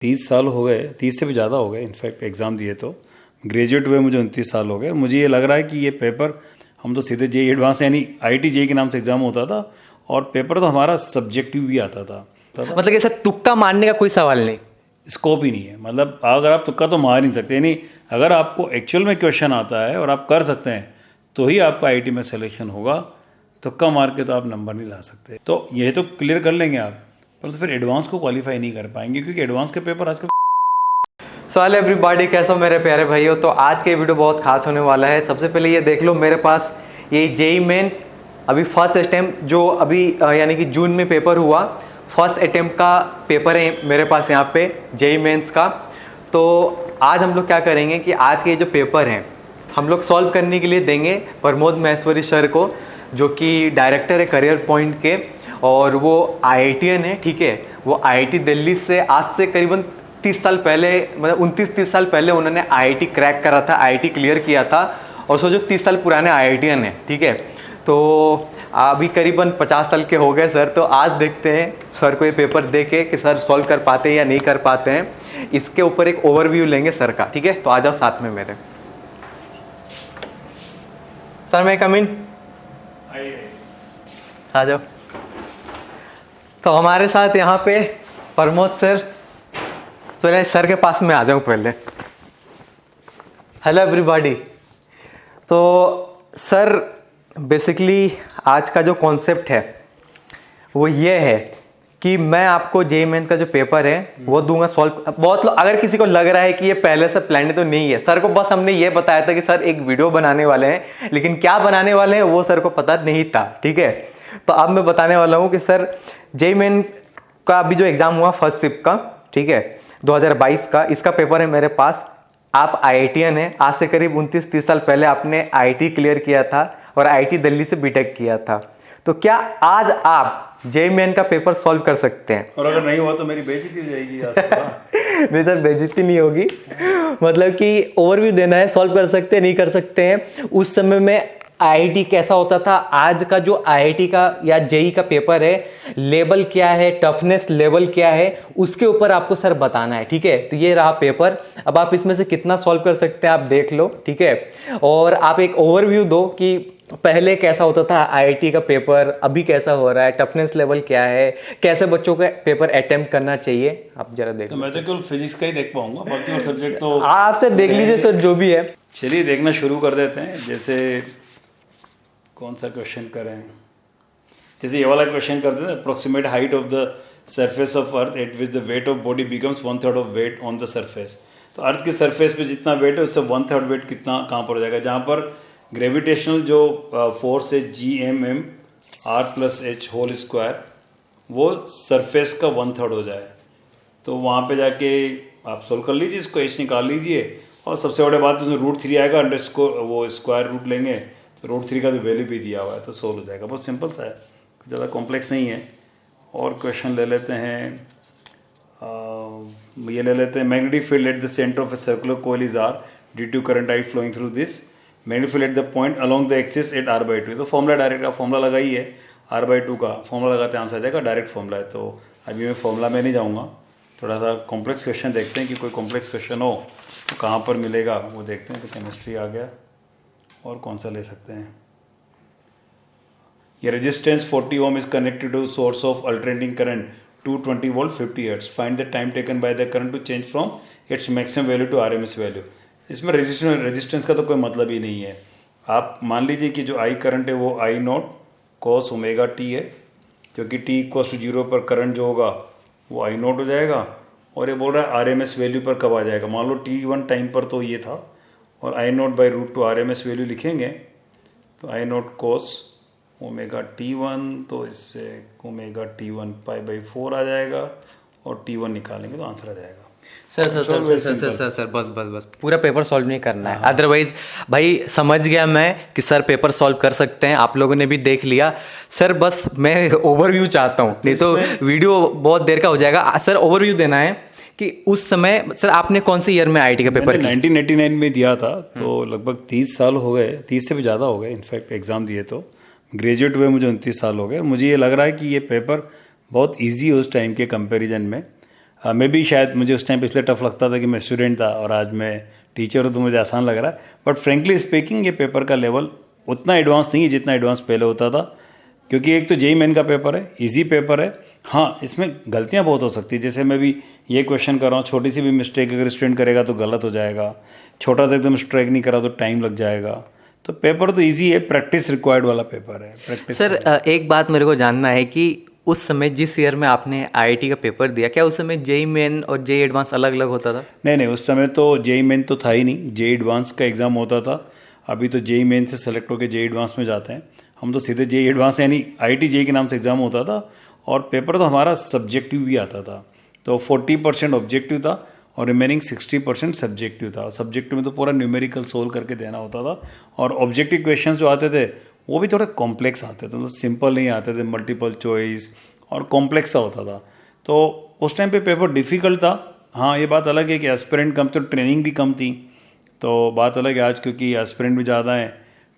30 साल हो गए, 30 से भी ज़्यादा हो गए इनफैक्ट एग्ज़ाम दिए तो। ग्रेजुएट हुए मुझे 29 साल हो गए। मुझे ये लग रहा है कि ये पेपर हम तो सीधे जेई एडवांस यानी आईआईटी जेई के नाम से एग्ज़ाम होता था और पेपर तो हमारा सब्जेक्टिव भी आता था। मतलब कि सर तुक्का मारने का कोई सवाल नहीं, स्कोप ही नहीं है। मतलब अगर आप तुक्का तो मार नहीं सकते, यानी अगर आपको एक्चुअल में क्वेश्चन आता है और आप कर सकते हैं तो ही आपका आईआईटी में सिलेक्शन होगा। तुक्का मार के तो आप नंबर नहीं ला सकते। तो ये तो क्लियर कर लेंगे आप, पर तो फिर एडवांस को क्वालिफाई नहीं कर पाएंगे क्योंकि एडवांस के पेपर आजकल। सवाल एवरीबॉडी, कैसे हो मेरे प्यारे भाइयों। तो आज के वीडियो बहुत खास होने वाला है। सबसे पहले ये देख लो मेरे पास ये जेई मेंस अभी फर्स्ट अटेम्प्ट जो अभी यानी कि जून में पेपर हुआ, फर्स्ट अटेम्प्ट का पेपर है मेरे पास यहाँ पे जेई मेंस का। तो आज हम लोग क्या करेंगे कि आज के जो पेपर हैं हम लोग सॉल्व करने के लिए देंगे प्रमोद महेश्वरी सर को, जो कि डायरेक्टर है करियर पॉइंट के, और वो आईआईटीएन है, ठीक है। वो आईआईटी दिल्ली से आज से करीबन 30 साल पहले, मतलब 29-30 साल पहले उन्होंने आईआईटी क्रैक करा था, आईआईटी क्लियर किया था। और सोचो 30 साल पुराने आईआईटीएन है, ठीक है। तो अभी करीबन 50 साल के हो गए सर। तो आज देखते हैं सर को ये पेपर दे के कि सर सॉल्व कर पाते हैं या नहीं कर पाते हैं। इसके ऊपर एक ओवरव्यू लेंगे सर का, ठीक है। तो आ जाओ साथ में मेरे। सर मैं कम इन, आ जाओ। तो हमारे साथ यहाँ पे प्रमोद सर, पहले सर के पास में आ जाऊँ पहले। Hello everybody. तो सर बेसिकली आज का जो कॉन्सेप्ट है वो ये है कि मैं आपको जेईई मेंस का जो पेपर है वो दूंगा सॉल्व। बहुत लोग, अगर किसी को लग रहा है कि ये पहले से प्लान तो नहीं है, सर को बस हमने ये बताया था कि सर एक वीडियो बनाने वाले हैं, लेकिन क्या बनाने वाले हैं वो सर को पता नहीं था, ठीक है। तो अब मैं बताने वाला हूँ कि सर जेईई मेंस का अभी जो एग्ज़ाम हुआ फर्स्ट शिफ्ट का, ठीक है, 2022 का, इसका पेपर है मेरे पास। आप आईआईटीएन हैं, आज से करीब 29-30 साल पहले आपने आईआईटी क्लियर किया था और आईआईटी दिल्ली से बीटेक किया था। तो क्या आज आप जेईई मेन का पेपर सॉल्व कर सकते हैं? और अगर नहीं हुआ तो मेरी बेइज्जती हो जाएगी आज तो। नहीं सर, बेइज्जती नहीं होगी। मतलब कि ओवरव्यू देना है, सॉल्व कर सकते हैं नहीं कर सकते हैं। उस समय में आईआईटी कैसा होता था, आज का जो आईआईटी का या जेईई का पेपर है, लेवल क्या है, टफनेस लेवल क्या है, उसके ऊपर आपको सर बताना है, ठीक है। तो ये रहा पेपर। अब आप इसमें से कितना सॉल्व कर सकते हैं आप देख लो, ठीक है। और आप एक ओवरव्यू दो कि पहले कैसा होता था आईआईटी का पेपर, अभी कैसा हो रहा है, टफनेस लेवल क्या है, कैसे बच्चों का पेपर अटेम्प्ट करना चाहिए, आप जरा देख। तो मैं तो केवल फिजिक्स का ही देख पाऊंगा, बाकी और सब्जेक्ट तो आपसे देख लीजिए सर जो भी है। चलिए देखना शुरू कर देते हैं। जैसे कौन सा क्वेश्चन करें, जैसे ये वाला क्वेश्चन करते हैं, approximate height of the surface of earth at which the weight of body becomes 1/3 of weight on the surface. तो अर्थ की सरफेस पे जितना वेट है उससे 1/3 वेट कितना कहाँ पर हो जाएगा, जहाँ पर ग्रेविटेशनल जो फोर्स है GMM R+H² वो सरफेस का 1/3 हो जाए। तो वहाँ पे जाके आप सोल्व कर लीजिए, इसको H निकाल लीजिए और सबसे बड़ी बात उसमें √3 आएगा, अंडरस्कोर वो स्क्वायर रूट लेंगे तो √3 का जो वैल्यू भी दिया हुआ है तो सोल्व हो जाएगा। बहुत सिंपल सा है, ज़्यादा कॉम्प्लेक्स नहीं है। और क्वेश्चन ले लेते हैं, ये ले लेते हैं। Magnetic field at the centre of a circular coil is R due to current I flowing through this. Magnetic field at the point along the axis at R/2। तो फॉर्मूला डायरेक्ट का formula लगाई है, R/2 का formula लगाते answer आ जाएगा, direct formula है। तो अभी मैं फॉर्मूला में नहीं जाऊँगा, थोड़ा सा कॉम्प्लेक्स क्वेश्चन देखते हैं कि कोई कॉम्प्लेक्स क्वेश्चन हो तो कहाँ पर मिलेगा वो देखते हैं। तो केमिस्ट्री आ गया, और कौन सा ले सकते हैं। ये resistance 40 ohm is connected to source of alternating current 220 volt 50 hertz. Find the time taken by the current to change from its maximum value to RMS value. इसमें रेजिस्टेंस का तो कोई मतलब ही नहीं है। आप मान लीजिए कि जो I करंट है वो I0 cos ωt है, क्योंकि t=0 पर करंट जो होगा वो I0 हो जाएगा। और ये बोल रहा है RMS वैल्यू पर कब आ जाएगा। मान लो t1 टाइम पर तो ये था, और I0/√2 RMS वैल्यू लिखेंगे तो I0 cos ωt1, तो इससे ωt1 π/4 आ जाएगा, और t1 निकालेंगे तो आंसर आ जाएगा। सर बस पूरा पेपर सॉल्व नहीं करना है, अदरवाइज भाई समझ गया मैं कि सर पेपर सॉल्व कर सकते हैं, आप लोगों ने भी देख लिया। सर बस मैं ओवरव्यू चाहता हूँ, नहीं तो वीडियो बहुत देर का हो जाएगा। सर ओवरव्यू देना है कि उस समय सर आपने कौन सी ईयर में आईआईटी का पेपर 1989 में दिया था, तो लगभग 30 साल हो गए, 30 से भी ज़्यादा हो गए इनफैक्ट एग्ज़ाम दिए तो। ग्रेजुएट हुए मुझे 29 साल हो गए। मुझे ये लग रहा है कि ये पेपर बहुत इजी है उस टाइम के कंपैरिजन में। मैं भी शायद मुझे उस टाइम पे इसलिए टफ लगता था कि मैं स्टूडेंट था और आज मैं टीचर हूँ तो मुझे आसान लग रहा है। बट फ्रेंकली स्पीकिंग ये पेपर का लेवल उतना एडवांस नहीं है जितना एडवांस पहले होता था, क्योंकि एक तो जेईई मेन का पेपर है, इजी पेपर है। हाँ, इसमें गलतियाँ बहुत हो सकती है, जैसे मैं भी ये क्वेश्चन कर रहा हूँ, छोटी सी भी मिस्टेक अगर स्टूडेंट करेगा तो गलत हो जाएगा, छोटा सा एकदम स्ट्राइक नहीं करा तो टाइम लग जाएगा। तो पेपर तो इजी है, प्रैक्टिस रिक्वायर्ड वाला पेपर है। प्रैक्टिस सर एक बात मेरे को जानना है कि उस समय जिस ईयर में आपने आईआईटी का पेपर दिया, क्या उस समय जेईई मेन और जेईई एडवांस अलग अलग होता था? नहीं, उस समय तो जेईई मेन तो था ही नहीं, जेईई एडवांस का एग्ज़ाम होता था। अभी तो जेईई मेन से सेलेक्ट होकर जेईई एडवांस में जाते हैं, हम तो सीधे जेईई एडवांस यानी आईआईटी जेईई के नाम से एग्ज़ाम होता था। और पेपर तो हमारा सब्जेक्टिव भी आता था, तो 40% ऑब्जेक्टिव था और रिमेनिंग 60% सब्जेक्टिव था। सब्जेक्टिव में तो पूरा न्यूमेरिकल सोल्व करके देना होता था, और ऑब्जेक्टिव क्वेश्चंस जो आते थे वो भी थोड़े कॉम्प्लेक्स आते थे, मतलब सिंपल नहीं आते थे, मल्टीपल चॉइस और कॉम्प्लेक्स सा होता था। तो उस टाइम पे पेपर डिफ़िकल्ट था। हाँ, ये बात अलग है कि एस्पिरेंट कम तो ट्रेनिंग भी कम थी, तो बात अलग है आज, क्योंकि एस्पिरेंट भी ज़्यादा है,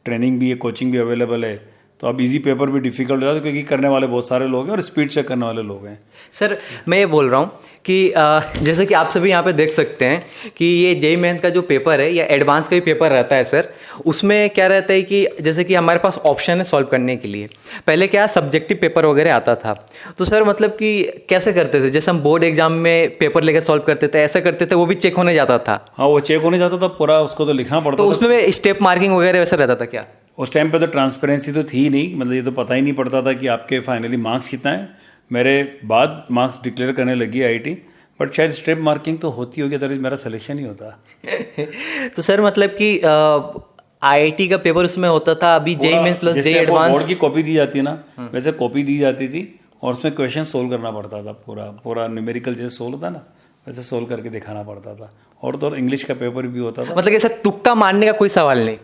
ट्रेनिंग भी है, कोचिंग भी अवेलेबल है, तो अब इजी पेपर भी डिफ़िकल्ट हो जाता है क्योंकि करने वाले बहुत सारे लोग हैं और स्पीड से करने वाले लोग हैं। सर मैं ये बोल रहा हूँ कि जैसे कि आप सभी यहाँ पे देख सकते हैं कि ये जेईई मेंस का जो पेपर है या एडवांस का भी पेपर रहता है सर, उसमें क्या रहता है कि जैसे कि हमारे पास ऑप्शन है सॉल्व करने के लिए। पहले क्या सब्जेक्टिव पेपर वगैरह आता था, तो सर मतलब कि कैसे करते थे? जैसे हम बोर्ड एग्जाम में पेपर लेकर सॉल्व करते थे, ऐसा करते थे, वो भी चेक होने जाता था? हाँ, वो चेक होने जाता था पूरा, उसको तो लिखना पड़ता तो था। उसमें स्टेप मार्किंग वगैरह वैसा रहता था क्या? उस टाइम पे तो ट्रांसपेरेंसी तो थी नहीं, मतलब ये तो पता ही नहीं पड़ता था कि आपके फाइनली मार्क्स कितना है। मेरे बाद मार्क्स डिक्लेयर करने लगी आईआईटी, बट शायद स्टेप मार्किंग तो होती होगी, अदरवाइज मेरा सिलेक्शन ही होता। तो सर मतलब कि आईआईटी का पेपर उसमें होता था, अभी JEE mains plus JEE advance board की कॉपी दी जाती है ना, वैसे कॉपी दी जाती थी और उसमें क्वेश्चन सोल्व करना पड़ता था, पूरा न्यूमेरिकल जैसे सोल्व होता ना, वैसे सोल्व करके दिखाना पड़ता था। और तो इंग्लिश का पेपर भी होता था। मतलब कि सर तुक्का मारने का कोई सवाल नहीं?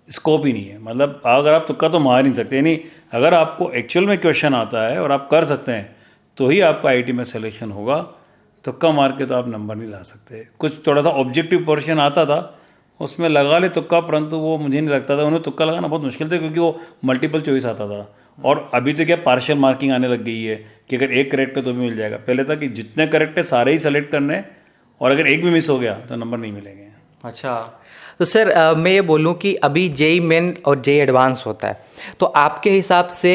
स्कोप ही नहीं है, मतलब अगर आप तुक्का तो मार नहीं सकते, यानी अगर आपको एक्चुअल में क्वेश्चन आता है और आप कर सकते हैं तो ही आपका आईआईटी में सिलेक्शन होगा। तुक्का मार के तो आप नंबर नहीं ला सकते। कुछ थोड़ा सा ऑब्जेक्टिव पोर्शन आता था, उसमें लगा ले तुक्का, परंतु वो मुझे नहीं लगता था, उन्हें तुक्का लगाना बहुत मुश्किल था क्योंकि वो मल्टीपल चॉइस आता था। और अभी तो क्या पार्शियल मार्किंग आने लग गई है कि अगर एक करेक्ट है तो भी मिल जाएगा। पहले था कि जितने करेक्ट है सारे ही सेलेक्ट करने हैं और अगर एक भी मिस हो गया तो नंबर नहीं मिलेंगे। अच्छा, तो सर मैं ये बोलूँ कि अभी जेईई मेन और जेईई एडवांस होता है, तो आपके हिसाब से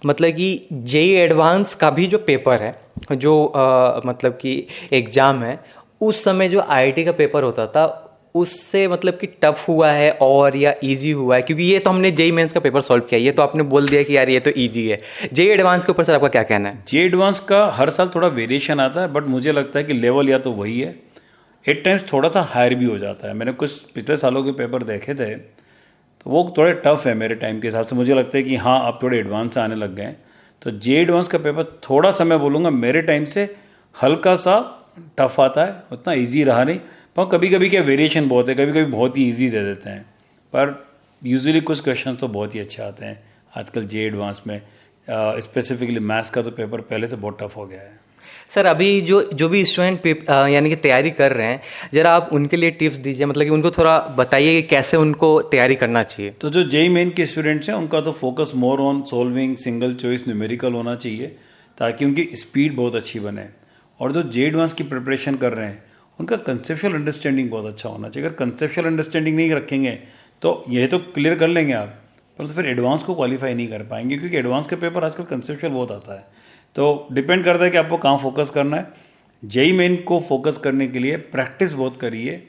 मतलब कि जेईई एडवांस का भी जो पेपर है, जो मतलब कि एग्ज़ाम है, उस समय जो आईआईटी का पेपर होता था उससे मतलब कि टफ हुआ है और या इजी हुआ है? क्योंकि ये तो हमने जेईई मेंस का पेपर सॉल्व किया, ये तो आपने बोल दिया कि यार ये तो इजी है। जेईई एडवांस के ऊपर सर आपका क्या कहना है? जेईई एडवांस का हर साल थोड़ा वेरिएशन आता है, बट मुझे लगता है कि लेवल या तो वही है, एट टाइम्स थोड़ा सा हायर भी हो जाता है। मैंने कुछ पिछले सालों के पेपर देखे थे तो वो थोड़े टफ है मेरे टाइम के हिसाब से। मुझे लगता है कि हाँ अब थोड़े एडवांस से आने लग गए हैं, तो जेईई एडवांस का पेपर थोड़ा सा मैं बोलूँगा मेरे टाइम से हल्का सा टफ आता है, उतना ईजी रहा नहीं। पर कभी कभी क्या वेरिएशन बहुत है, कभी कभी बहुत ही ईजी दे देते हैं, पर यूजुअली कुछ क्वेश्चन तो बहुत ही अच्छे आते हैं आजकल जेईई एडवांस में। स्पेसिफिकली मैथ्स का तो पेपर पहले से बहुत टफ हो गया है। सर अभी जो भी स्टूडेंट यानी कि तैयारी कर रहे हैं, ज़रा आप उनके लिए टिप्स दीजिए, मतलब कि उनको थोड़ा बताइए कि कैसे उनको तैयारी करना चाहिए। तो जो जेईई मेन के स्टूडेंट्स हैं उनका तो focus more on solving single choice numerical होना चाहिए, ताकि उनकी स्पीड बहुत अच्छी बने। और जो जेईई एडवांस की प्रिपरेशन कर रहे हैं उनका कंसेप्चुअल अंडरस्टैंडिंग बहुत अच्छा होना चाहिए। अगर कंसेप्चुअल अंडरस्टैंडिंग नहीं रखेंगे तो ये तो क्लियर कर लेंगे आप, पर तो फिर एडवांस को क्वालिफाई नहीं कर पाएंगे, क्योंकि एडवांस का पेपर आजकल कंसेप्चुअल बहुत आता है। तो डिपेंड करता है कि आपको कहाँ फोकस करना है। जेईई मेन को फोकस करने के लिए प्रैक्टिस बहुत करिए,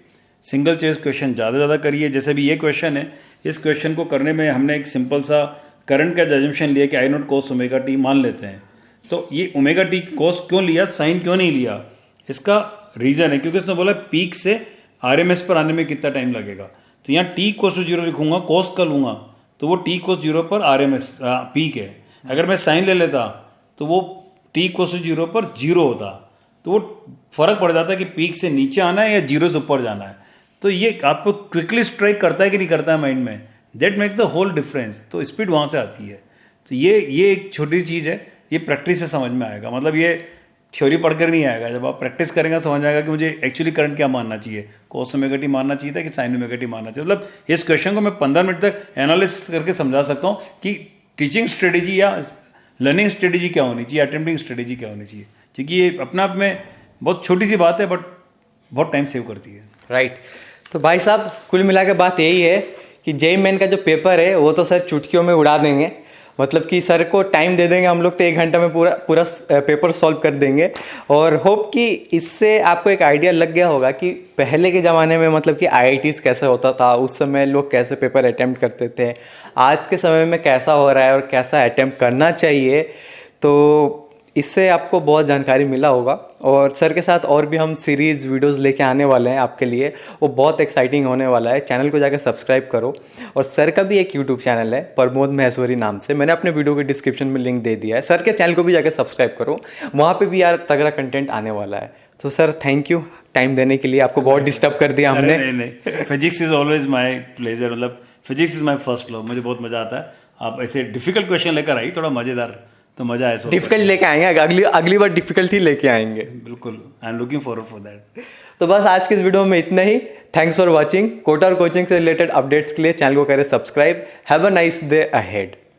सिंगल चॉइस क्वेश्चन ज़्यादा क्रिए। जैसे भी ये क्वेश्चन है, इस क्वेश्चन को करने में हमने एक सिंपल सा करंट का जजम्पशन लिया कि आई नॉट कोस ओमेगा टी मान लेते हैं। तो ये ओमेगा टी कोस क्यों लिया, साइन क्यों नहीं लिया, इसका रीज़न है क्योंकि उसने बोला पीक से आरएमएस पर आने में कितना टाइम लगेगा। तो यहाँ टी कोस टू जीरो लिखूंगा, कोस का लूँगा तो वो टी कोस जीरो पर आरएमएस पीक है। अगर मैं साइन ले लेता तो वो टी कोस टू जीरो पर जीरो होता, तो वो फर्क पड़ जाता है कि पीक से नीचे आना है या जीरो से ऊपर जाना है। तो ये आपको क्विकली स्ट्राइक करता है कि नहीं करता है माइंड में, that makes the whole difference. तो स्पीड वहाँ से आती है। तो ये एक छोटी चीज़ है, ये प्रैक्टिस से समझ में आएगा। मतलब ये थ्योरी पढ़कर नहीं आएगा, जब आप प्रैक्टिस करेंगे समझ आएगा कि मुझे एक्चुअली करंट क्या मानना चाहिए, कोस ओमेगा टी मानना चाहिए था कि साइन ओमेगा टी मानना चाहिए। मतलब इस क्वेश्चन को मैं 15 मिनट तक एनालिस करके समझा सकता हूँ कि टीचिंग स्ट्रेटेजी या लर्निंग स्ट्रेटेजी क्या होनी चाहिए, अटेम्प्टिंग स्ट्रेटेजी क्या होनी चाहिए, क्योंकि ये अपने आप में बहुत छोटी सी बात है बट बहुत टाइम सेव करती है। राइट। तो भाई साहब कुल मिला के बात यही है कि जेई मेन का जो पेपर है वो तो सर चुटकियों में उड़ा देंगे, मतलब कि सर को टाइम दे देंगे हम लोग तो 1 घंटा में पूरा पेपर सॉल्व कर देंगे। और होप कि इससे आपको एक आइडिया लग गया होगा कि पहले के ज़माने में मतलब कि आईआईटीज़ कैसे होता था, उस समय लोग कैसे पेपर अटेम्प्ट करते थे, आज के समय में कैसा हो रहा है और कैसा अटेम्प्ट करना चाहिए। तो इससे आपको बहुत जानकारी मिला होगा। और सर के साथ और भी हम सीरीज़ वीडियोस लेके आने वाले हैं आपके लिए, वो बहुत एक्साइटिंग होने वाला है। चैनल को जाकर सब्सक्राइब करो। और सर का भी एक यूट्यूब चैनल है प्रमोद महेश्वरी नाम से, मैंने अपने वीडियो के डिस्क्रिप्शन में लिंक दे दिया है। सर के चैनल को भी जाकर सब्सक्राइब करो, वहाँ पर भी यार तगड़ा कंटेंट आने वाला है। तो सर थैंक यू टाइम देने के लिए, आपको बहुत डिस्टर्ब कर दिया हमने। नहीं, physics is always my pleasure, मतलब physics is my first love, मुझे बहुत मज़ा आता है। आप ऐसे डिफिकल्ट क्वेश्चन लेकर आई, थोड़ा मज़ेदार, तो मज़ा आया। डिफिकल्ट लेके आएंगे, अगली बार डिफिकल्ट ही लेके आएंगे। बिल्कुल, I am looking forward for that. तो बस आज के इस वीडियो में इतना ही। Thanks for watching. कोटा और कोचिंग से रिलेटेड अपडेट्स के लिए चैनल को करें subscribe. Have a nice day ahead.